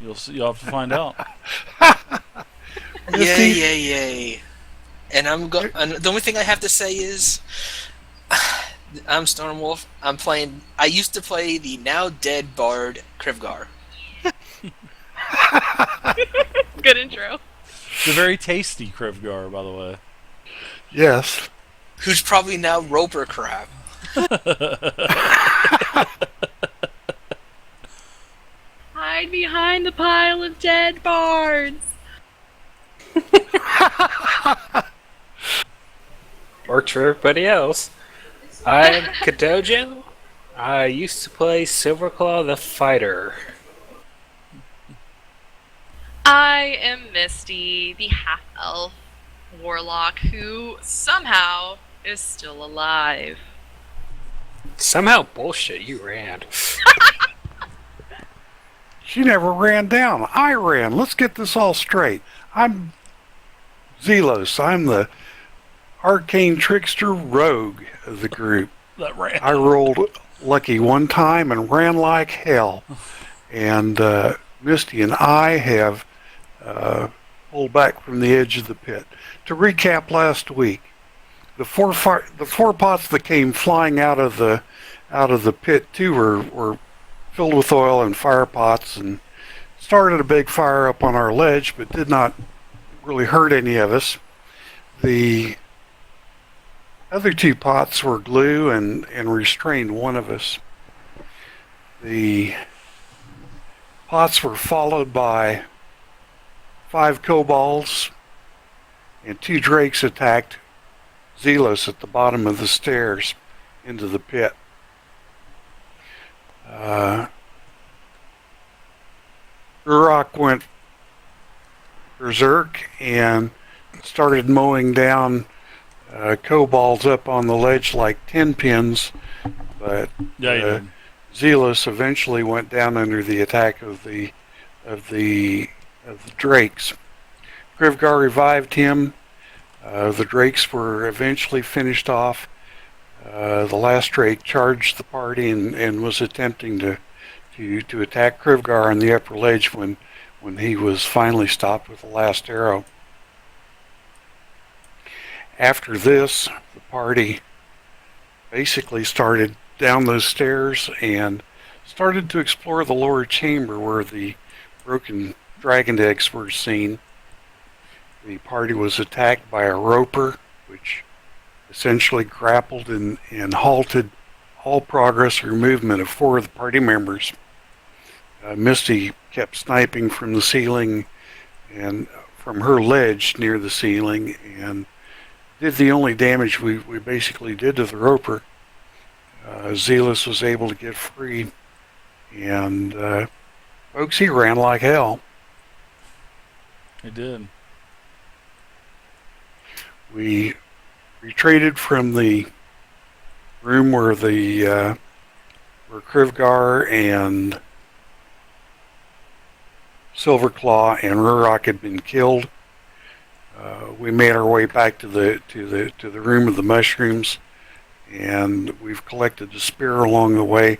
You'll have to find out. Yay, yay, yay. And and the only thing I have to say is, I'm Stormwolf. I used to play the now dead bard Krivgar. Good intro. It's a very tasty Krivgar, by the way. Yes. Who's probably now Roper Crab. Hide behind the pile of dead bards. Works for everybody else. I'm Kadojo. I used to play Silverclaw the Fighter. I am Misty, the half-elf warlock who somehow is still alive. Somehow bullshit, you ran. She never ran down. I ran. Let's get this all straight. I'm Zelos. I'm the arcane trickster rogue of the group. That ran. I rolled lucky one time and ran like hell. And Misty and I have pulled back from the edge of the pit. To recap last week, the four pots that came flying out of the pit too were filled with oil and fire pots and started a big fire up on our ledge, but did not really hurt any of us. The other two pots were glue and restrained one of us. The pots were followed by 5 kobolds, and 2 drakes attacked Zelos at the bottom of the stairs into the pit. Urok went berserk and started mowing down kobolds up on the ledge like 10 pins, but Zelos eventually went down under the attack of the drakes. Krivgar revived him. The drakes were eventually finished off. The last drake charged the party and was attempting to attack Krivgar on the upper ledge when he was finally stopped with the last arrow. After this, the party basically started down those stairs and started to explore the lower chamber where the broken dragon eggs were seen. The party was attacked by a roper, which essentially grappled and halted all progress or movement of 4 of the party members. Misty kept sniping from the ceiling and from her ledge near the ceiling and did the only damage we basically did to the roper. Zelos was able to get free, and folks, he ran like hell. He did. We retreated from the room where where Krivgar and Silverclaw and Rurok had been killed. We made our way back to the room of the mushrooms, and we've collected the spear along the way.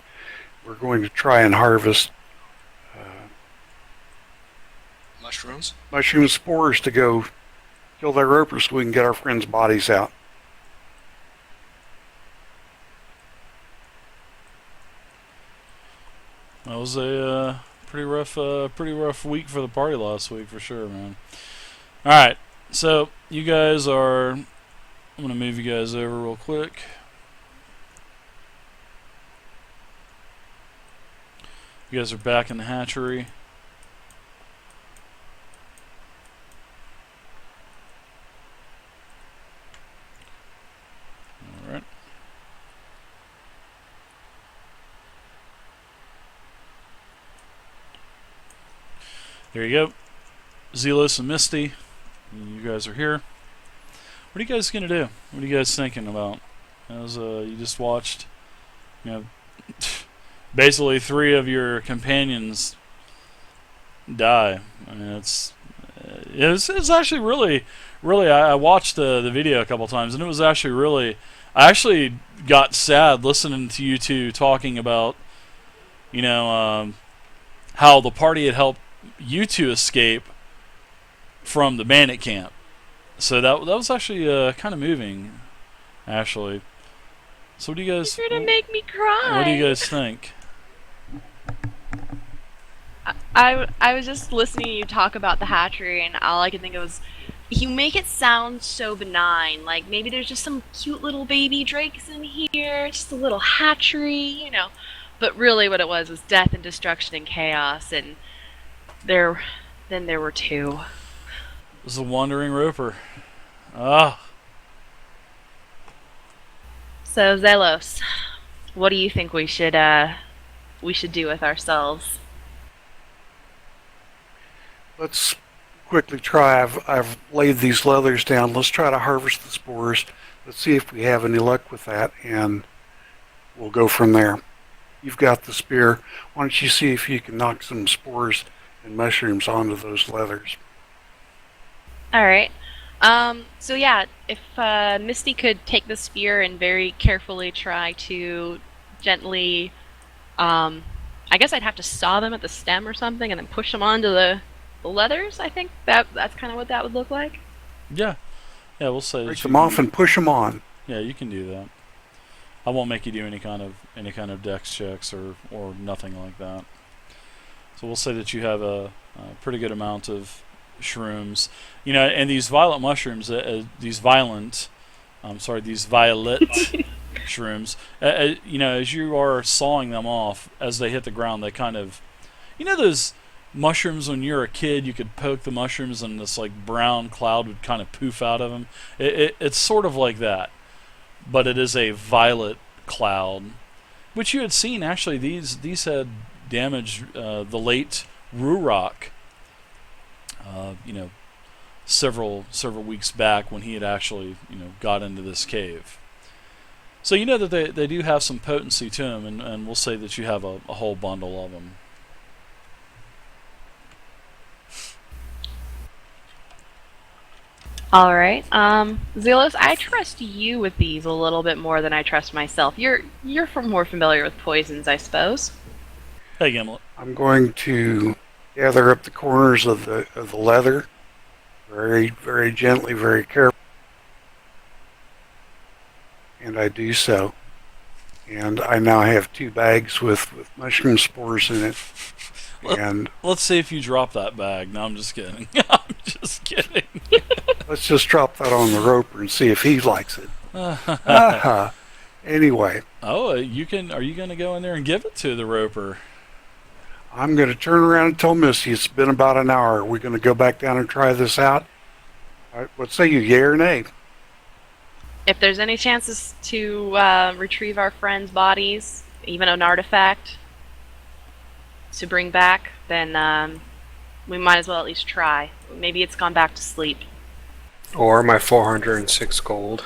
We're going to try and harvest mushroom spores to go kill that roper so we can get our friends' bodies out. That was a pretty rough week for the party last week for sure, man. All right, so you guys are. I'm gonna move you guys over real quick. You guys are back in the hatchery. All right. There you go. Zelos and Misty, you guys are here. What are you guys gonna do? What are you guys thinking about? As you just watched, basically 3 of your companions die. I mean, it's actually really. I watched the video a couple times, and it was actually really. I actually got sad listening to you two talking about, how the party had helped you two escape from the bandit camp. So that was actually kind of moving, actually. So what do you guys? You're gonna make me cry. What do you guys think? I was just listening to you talk about the hatchery, and all I could think of was, you make it sound so benign. Like maybe there's just some cute little baby drakes in here, just a little hatchery, you know. But really, what it was death and destruction and chaos, and then there were two. It was a wandering roper. Ah. So Zelos, what do you think we should do with ourselves? Let's quickly try. I've laid these leathers down. Let's try to harvest the spores. Let's see if we have any luck with that, and we'll go from there. You've got the spear. Why don't you see if you can knock some spores and mushrooms onto those leathers? All right. So yeah, if Misty could take the spear and very carefully try to gently, I guess I'd have to saw them at the stem or something, and then push them onto the leathers. I think that's kind of what that would look like. Yeah. Yeah, we'll say. Break them off and push them on. Yeah, you can do that. I won't make you do any kind of dex checks or nothing like that. So we'll say that you have a pretty good amount of shrooms, you know, and these violet mushrooms, these violet shrooms, you know, as you are sawing them off, as they hit the ground, they kind of, you know, those mushrooms when you're a kid, you could poke the mushrooms and this like brown cloud would kind of poof out of them. It's sort of like that, but it is a violet cloud, which you had seen actually. These had damaged the late Rurok. You know, several weeks back when he had actually, you know, got into this cave. So you know that they do have some potency to them, and we'll say that you have a whole bundle of them. All right. Zelos, I trust you with these a little bit more than I trust myself. You're more familiar with poisons, I suppose. Hey, Gimlet. I'm going to gather up the corners of the leather, very, very gently, very carefully, and I do so. And I now have 2 bags with mushroom spores in it. And let's see if you drop that bag. No, I'm just kidding. I'm just kidding. Let's just drop that on the roper and see if he likes it. Anyway. Oh, you can. Are you going to go in there and give it to the roper? I'm going to turn around and tell Misty it's been about an hour. Are we going to go back down and try this out? All right, what say you, yay or nay? If there's any chances to retrieve our friends' bodies, even an artifact to bring back, then we might as well at least try. Maybe it's gone back to sleep. Or my 406 gold.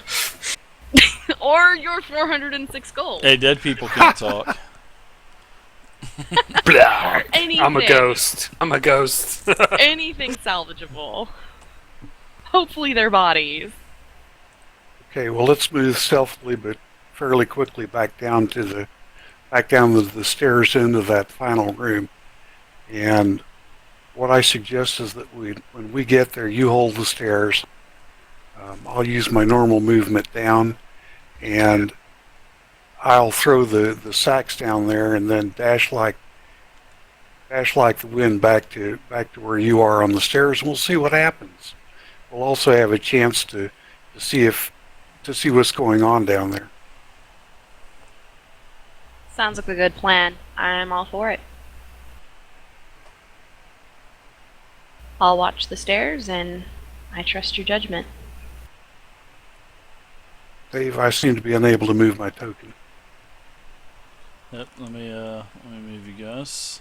Or your 406 gold. Hey, dead people can't talk. Anything. I'm a ghost. Anything salvageable. Hopefully their bodies. Okay, well, let's move stealthily but fairly quickly back down the stairs into that final room. And what I suggest is that when we get there, you hold the stairs. I'll use my normal movement down, and I'll throw the sacks down there and then dash like the wind back to where you are on the stairs, and we'll see what happens. We'll also have a chance to see what's going on down there. Sounds like a good plan. I'm all for it. I'll watch the stairs, and I trust your judgment. Dave, I seem to be unable to move my token. Yep. Let me move you guys.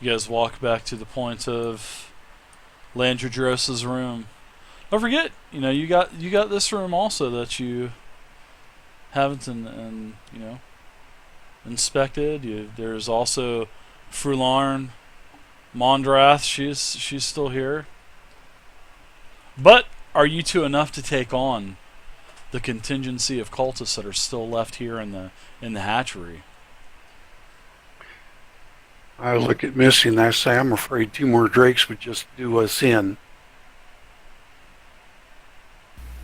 You guys walk back to the point of Landradros's room. Don't forget, you know, you got this room also that you haven't inspected. There's also Frularn, Mondrath. She's still here. But are you two enough to take on the contingency of cultists that are still left here in the hatchery. I look at Misty and I say, I'm afraid 2 more drakes would just do us in.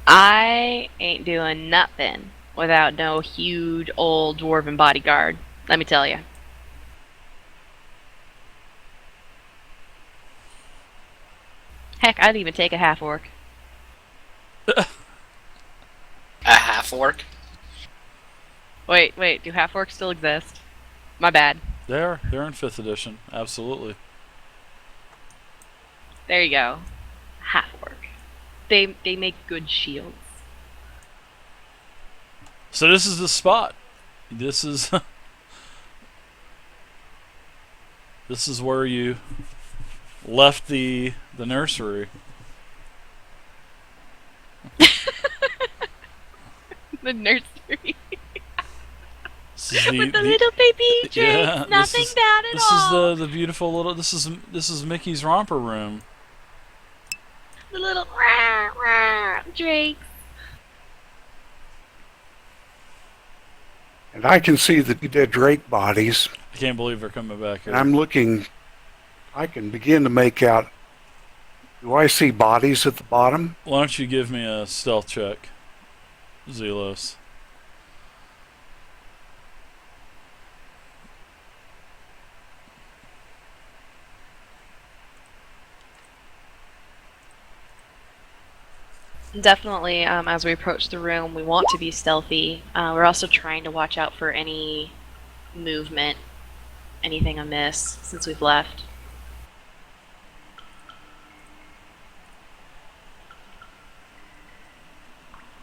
I ain't doing nothing without no huge old dwarven bodyguard. Let me tell you. Heck, I'd even take a half orc. A half orc. Wait, do half orcs still exist? My bad. They're in 5th edition, absolutely. There you go. Half orc. They make good shields. So this is the spot. This is this is where you left the nursery. The nursery. This is With the little baby drakes. yeah, Nothing bad at all. This is the beautiful little. This is Mickey's romper room. The little rah, rah, drakes. And I can see the dead drake bodies, I can't believe they're coming back here. and I'm looking, I can begin to make out, do I see bodies at the bottom? Why don't you give me a stealth check, Zelos? Definitely, as we approach the room, we want to be stealthy. We're also trying to watch out for any movement, anything amiss since we've left.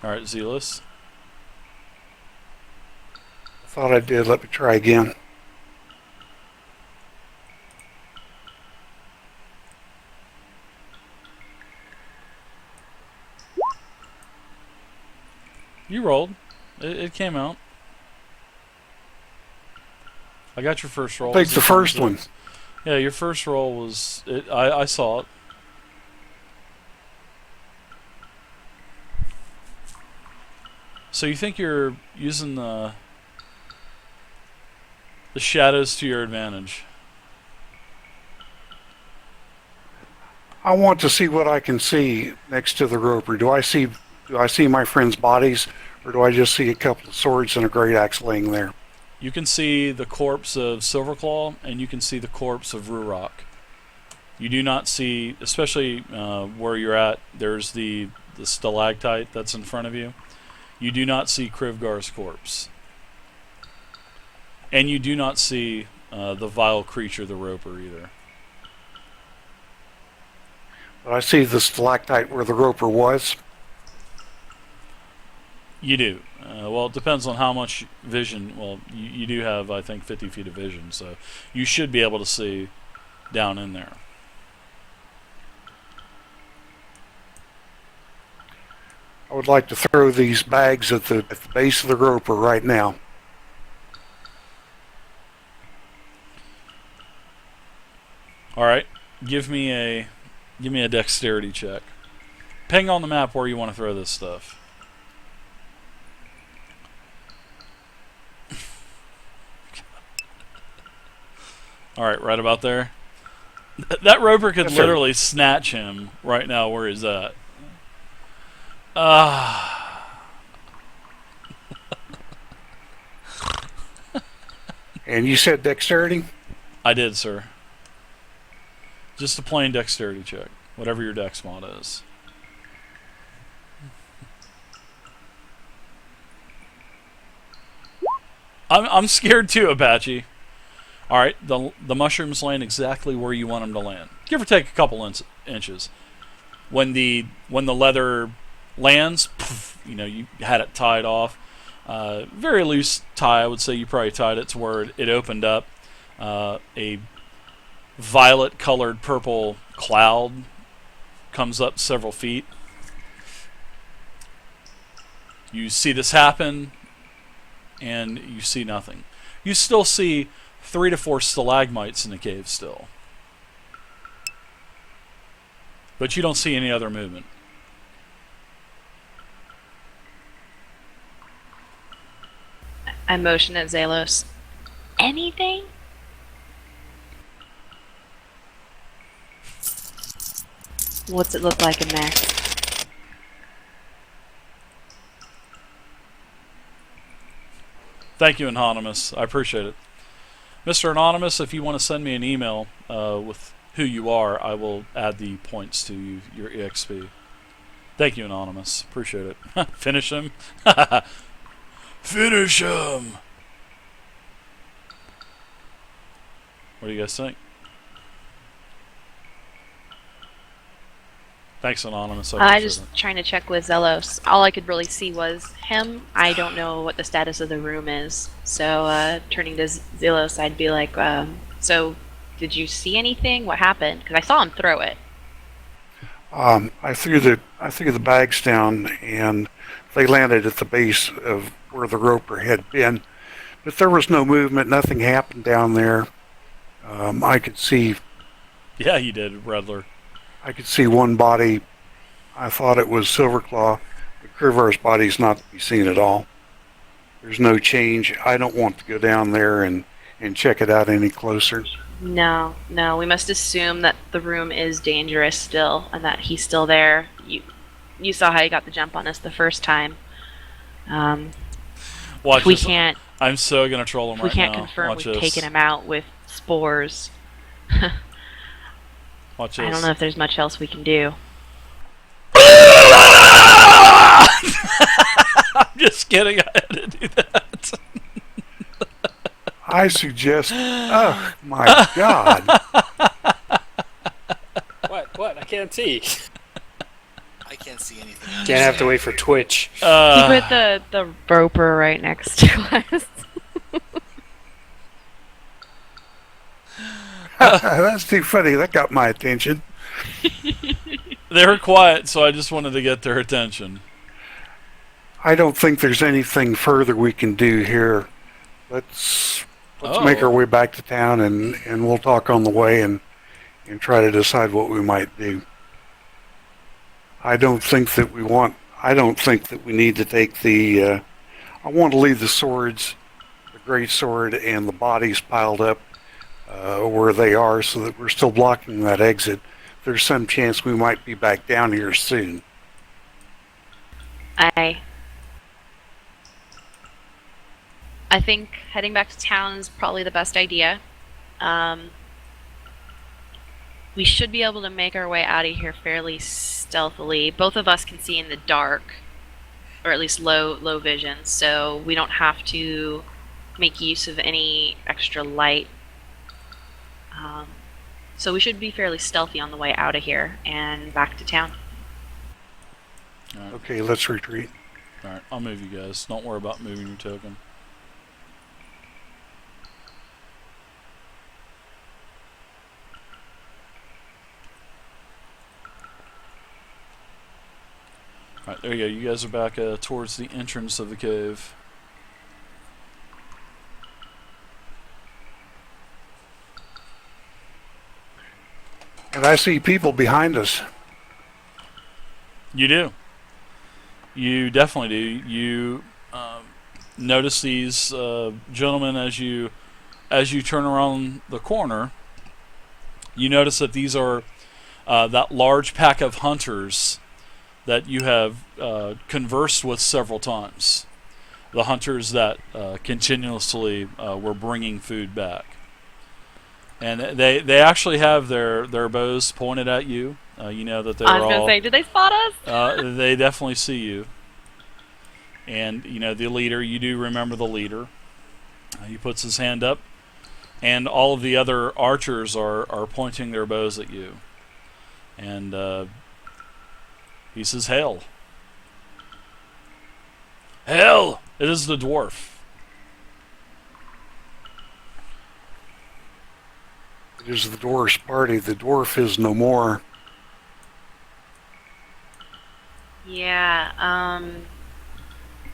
Alright, Zelos. I thought I did. Let me try again. You rolled. It came out. I got your first roll. I'll take the first one. Yeah, your first roll was... I saw it. So you think you're using the shadows to your advantage? I want to see what I can see next to the roper. Do I see my friends' bodies, or do I just see a couple of swords and a great axe laying there? You can see the corpse of Silverclaw, and you can see the corpse of Rurock. You do not see, especially where you're at, there's the stalactite that's in front of you. You do not see Krivgar's corpse. And you do not see the vile creature, the roper, either. But I see the stalactite where the roper was. You do. Well, it depends on how much vision. Well, you do have, I think, 50 feet of vision, so you should be able to see down in there. I would like to throw these bags at the base of the roper right now. All right, give me a dexterity check. Ping on the map where you want to throw this stuff. All right, right about there. That roper could literally snatch him right now where he's at. And you said dexterity? I did, sir. Just a plain dexterity check, whatever your dex mod is. I'm scared too, Apache. All right, the mushrooms land exactly where you want them to land, give or take a couple inches. When the leather lands, poof, you know, you had it tied off. Very loose tie, I would say. You probably tied it to where it opened up. A violet-colored purple cloud comes up several feet. You see this happen, and you see nothing. You still see 3 to 4 stalagmites in the cave still. But you don't see any other movement. I motion at Zelos. Anything? What's it look like in there? Thank you, Anonymous. I appreciate it. Mr. Anonymous, if you want to send me an email with who you are, I will add the points to your EXP. Thank you, Anonymous. Appreciate it. Finish him. Finish him! What do you guys think? Thanks, Anonymous. I just trying to check with Zelos. All I could really see was him. I don't know what the status of the room is. So, turning to Zelos, I'd be like, so, did you see anything? What happened? Because I saw him throw it. I threw the bags down, and they landed at the base of where the roper had been. But there was no movement. Nothing happened down there. I could see. Yeah, you did, Redler. I could see one body. I thought it was Silverclaw. The Krivar's body's not to be seen at all. There's no change. I don't want to go down there and check it out any closer. No, we must assume that the room is dangerous still, and that he's still there. You saw how he got the jump on us the first time. Watch we this. can't. I'm so gonna troll him right now. We can't confirm Watch we've this. taken him out with spores. Watch this. I don't know if there's much else we can do. I'm just kidding. I had to do that. I suggest. Oh my God! What? I can't see. I can't see anything. Can't have to wait for Twitch. He put the roper right next to us. That's too funny. That got my attention. They were quiet, so I just wanted to get their attention. I don't think there's anything further we can do here. Let's make our way back to town, and we'll talk on the way and try to decide what we might do. I don't think that we need to take the. I want to leave the swords, the great sword, and the bodies piled up where they are, so that we're still blocking that exit. There's some chance we might be back down here soon. I think heading back to town is probably the best idea. We should be able to make our way out of here fairly stealthily. Both of us can see in the dark, or at least low vision, so we don't have to make use of any extra light. So we should be fairly stealthy on the way out of here and back to town. Right. Okay, let's retreat. Alright, I'll move you guys. Don't worry about moving your token. Alright, there you go. You guys are back towards the entrance of the cave. And I see people behind us. You do. You definitely do. You notice these gentlemen as you turn around the corner. You notice that these are that large pack of hunters that you have conversed with several times. The hunters that continuously were bringing food back. And they actually have their bows pointed at you. You know that they're all... I was going to say, did they spot us? They definitely see you. And, you know, the leader, you do remember the leader. He puts his hand up. And all of the other archers are pointing their bows at you. And he says, "Hail. Hail! It is the dwarf." It is the dwarf's party. The dwarf is no more. Yeah,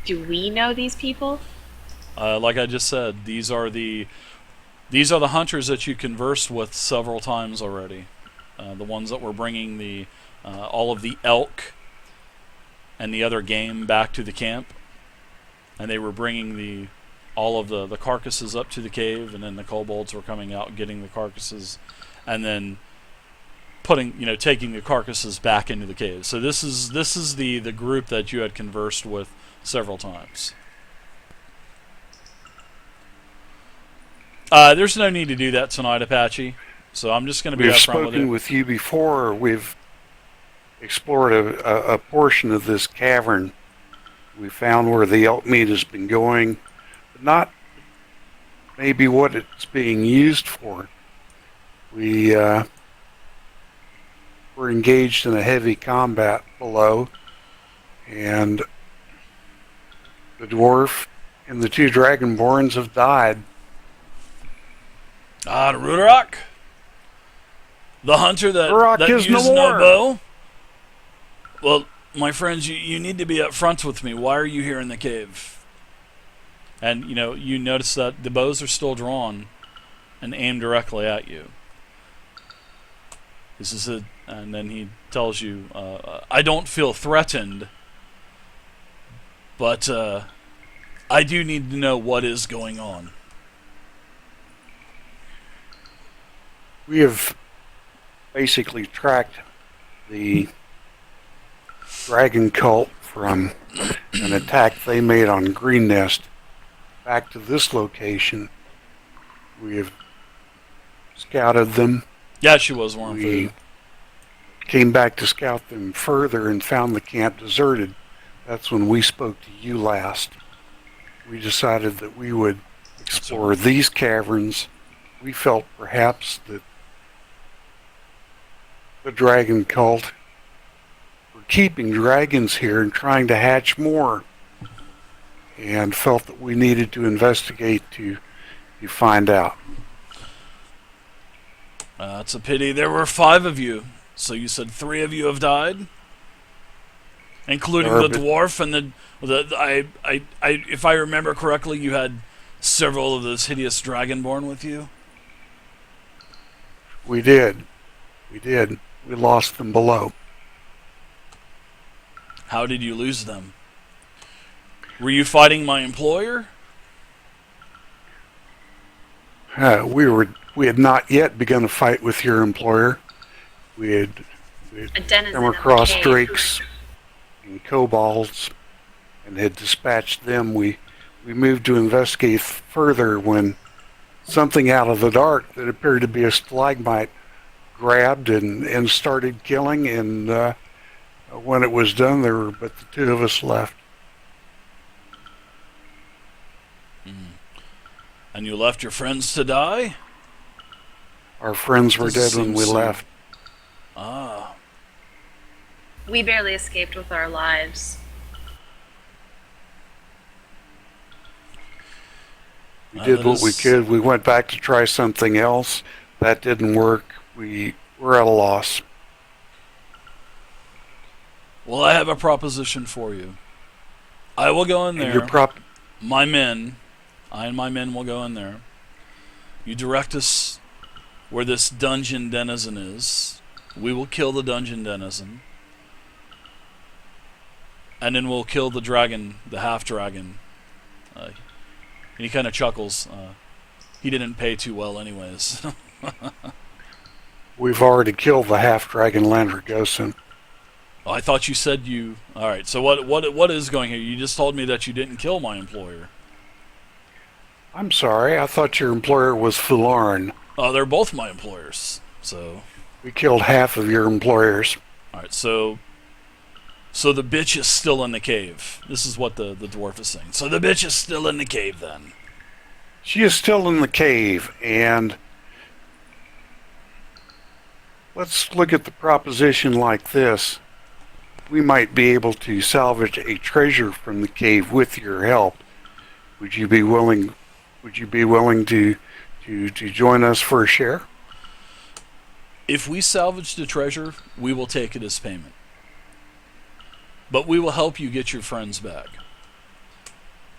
do we know these people? Like I just said, these are the hunters that you conversed with several times already. The ones that were bringing the all of the elk and the other game back to the camp, and they were bringing all of the carcasses up to the cave, and then the kobolds were coming out getting the carcasses, and then taking the carcasses back into the cave. So this is the group that you had conversed with several times. There's no need to do that tonight, Apache. So I'm just going to be We've upfront with spoken you. with you before. We've explored a portion of this cavern. We found where the elk meat has been going, but not maybe what it's being used for. We were engaged in a heavy combat below, and the dwarf and the two dragonborns have died. The Rudarok? The hunter that is used no no more. bow? Well, my friends, you need to be upfront with me. Why are you here in the cave? And, you notice that the bows are still drawn and aimed directly at you. And then he tells you, I don't feel threatened, but I do need to know what is going on. We have basically tracked the dragon cult from an attack they made on Greenest back to this location. We have scouted them. Yeah, she was wearing We food. came back to scout them further and found the camp deserted. That's when we spoke to you last. We decided that we would explore these caverns. We felt perhaps that the dragon cult were keeping dragons here and trying to hatch more, and felt that we needed to investigate to find out. It's a pity. There were 5 of you. So you said 3 of you have died? Including the dwarf and if I remember correctly, you had several of those hideous dragonborn with you? We did. We lost them below. How did you lose them? Were you fighting my employer? We had not yet begun a fight with your employer. We had A denizen come of the across cave. drakes and kobolds and had dispatched them. We moved to investigate further when something out of the dark that appeared to be a stalagmite grabbed and started killing, and when it was done, there were but the 2 of us left. And you left your friends to die? Our friends were Doesn't dead when seem we so. left. Ah. We barely escaped with our lives. We did that what we is- could. We went back to try something else. That didn't work. We were at a loss. Well, I have a proposition for you. I will go in And there. I and my men will go in there. You direct us where this dungeon denizen is. We will kill the dungeon denizen. And then we'll kill the dragon, the half-dragon. And he kind of chuckles. He didn't pay too well anyways. We've already killed the half-dragon Landragosan. Oh, I thought you said you... Alright, so what is going here? You just told me that you didn't kill my employer. I'm sorry, I thought your employer was Fularn. Oh, they're both my employers. So... We killed half of your employers. Alright, so the bitch is still in the cave. This is what the dwarf is saying. So the bitch is still in the cave then. She is still in the cave, and let's look at the proposition like this. We might be able to salvage a treasure from the cave with your help. Would you be willing to join us for a share? If we salvage the treasure, we will take it as payment. But we will help you get your friends back.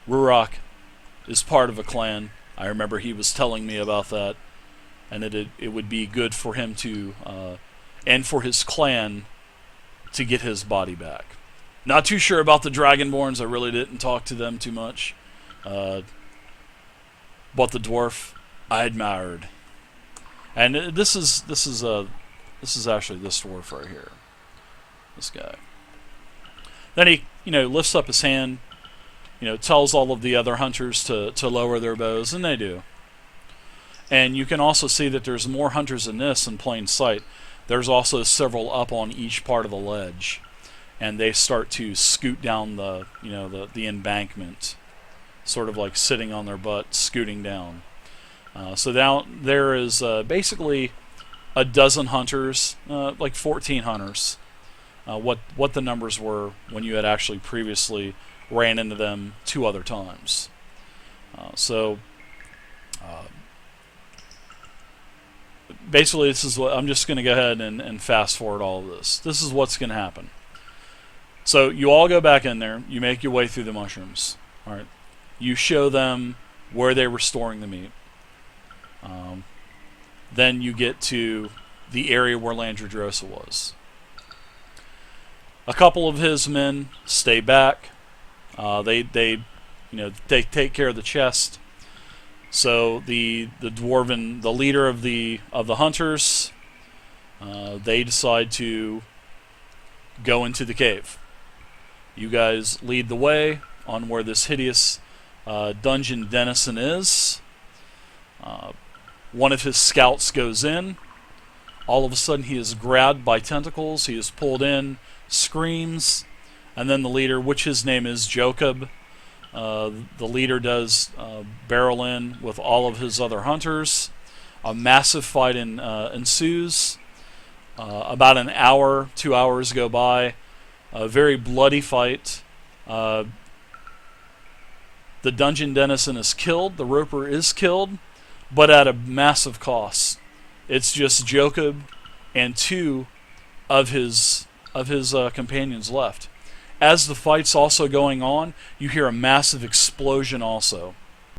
Rurak is part of a clan. I remember he was telling me about that. And it would be good for him to, and for his clan, to get his body back. Not too sure about the Dragonborns. I really didn't talk to them too much. but the dwarf I admired. And this is actually this dwarf right here. This guy. Then he, lifts up his hand, tells all of the other hunters to lower their bows, and they do. And you can also see that there's more hunters in this in plain sight. There's also several up on each part of the ledge, and they start to scoot down the embankment, sort of like sitting on their butt, scooting down. So now there is basically a dozen hunters, like 14 hunters. What the numbers were when you had actually previously ran into them 2 other times. Basically, this is what I'm just going to go ahead and fast forward all of this. This is what's going to happen. So you all go back in there. You make your way through the mushrooms. All right. You show them where they were storing the meat. Then you get to the area where Landradrosa was. A couple of his men stay back. They take care of the chest. So the leader of the hunters, they decide to go into the cave. You guys lead the way on where this hideous dungeon denizen is. One of his scouts goes in. All of a sudden he is grabbed by tentacles. He is pulled in, screams, and then the leader, which his name is Joekob, the leader does barrel in with all of his other hunters. A massive fight ensues. About an hour, 2 hours go by. A very bloody fight. The dungeon denizen is killed. The roper is killed, but at a massive cost. It's just Joekob and 2 of his companions left. As the fight's also going on, you hear a massive explosion also.